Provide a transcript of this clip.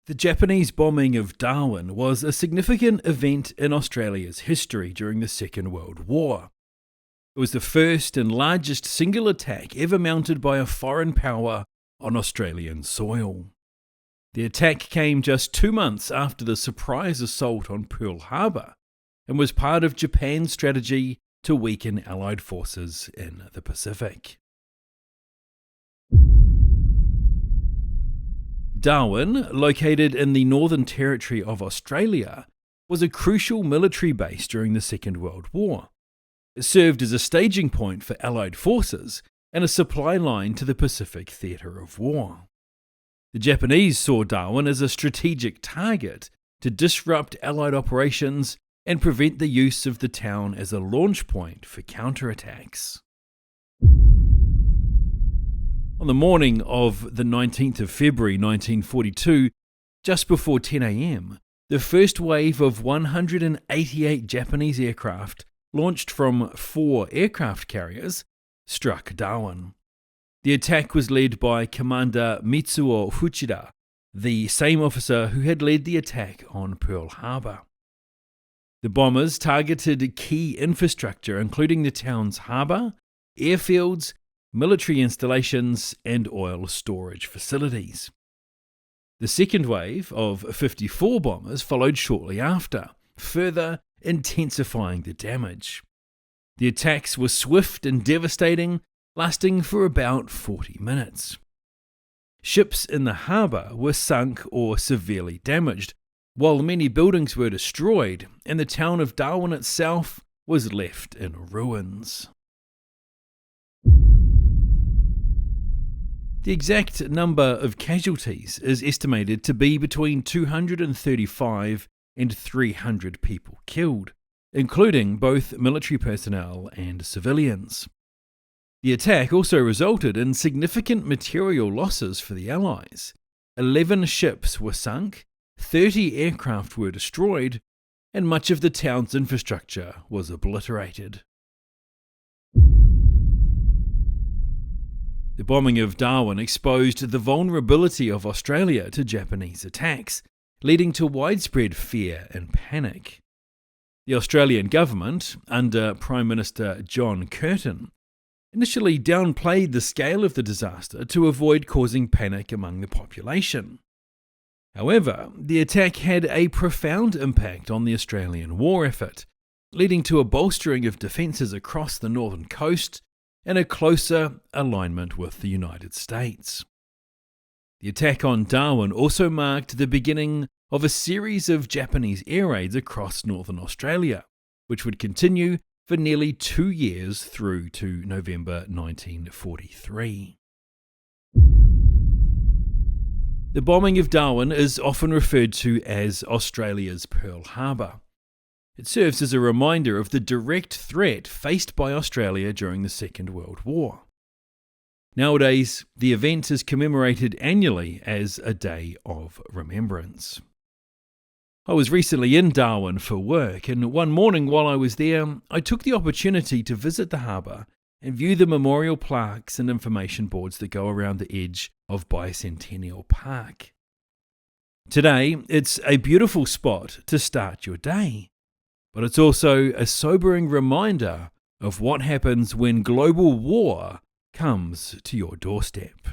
The Japanese bombing of Darwin was a significant event in Australia's history during the Second World War. It was the first and largest single attack ever mounted by a foreign power on Australian soil. The attack came just 2 months after the surprise assault on Pearl Harbor and was part of Japan's strategy to weaken Allied forces in the Pacific. Darwin, located in the Northern Territory of Australia, was a crucial military base during the Second World War. It served as a staging point for Allied forces and a supply line to the Pacific theatre of war. The Japanese saw Darwin as a strategic target to disrupt Allied operations and prevent the use of the town as a launch point for counterattacks. On the morning of the 19th of February 1942, just before 10 a.m, the first wave of 188 Japanese aircraft launched from 4 aircraft carriers struck Darwin. The attack was led by Commander Mitsuo Fuchida, the same officer who had led the attack on Pearl Harbor. The bombers targeted key infrastructure, including the town's harbour, airfields, military installations, and oil storage facilities. The second wave of 54 bombers followed shortly after, further intensifying the damage. The attacks were swift and devastating, lasting for about 40 minutes. Ships in the harbour were sunk or severely damaged, while many buildings were destroyed, and the town of Darwin itself was left in ruins. The exact number of casualties is estimated to be between 235 and 300 people killed, including both military personnel and civilians. The attack also resulted in significant material losses for the Allies. 11 ships were sunk, 30 aircraft were destroyed, and much of the town's infrastructure was obliterated. The bombing of Darwin exposed the vulnerability of Australia to Japanese attacks, leading to widespread fear and panic. The Australian government, under Prime Minister John Curtin, initially downplayed the scale of the disaster to avoid causing panic among the population. However, the attack had a profound impact on the Australian war effort, leading to a bolstering of defences across the northern coast and a closer alignment with the United States. The attack on Darwin also marked the beginning of a series of Japanese air raids across northern Australia, which would continue for nearly 2 years through to November 1943. The bombing of Darwin is often referred to as Australia's Pearl Harbor. It serves as a reminder of the direct threat faced by Australia during the Second World War. Nowadays, the event is commemorated annually as a day of remembrance. I was recently in Darwin for work, and one morning while I was there, I took the opportunity to visit the harbour and view the memorial plaques and information boards that go around the edge of Bicentennial Park. Today, it's a beautiful spot to start your day, but it's also a sobering reminder of what happens when global war comes to your doorstep.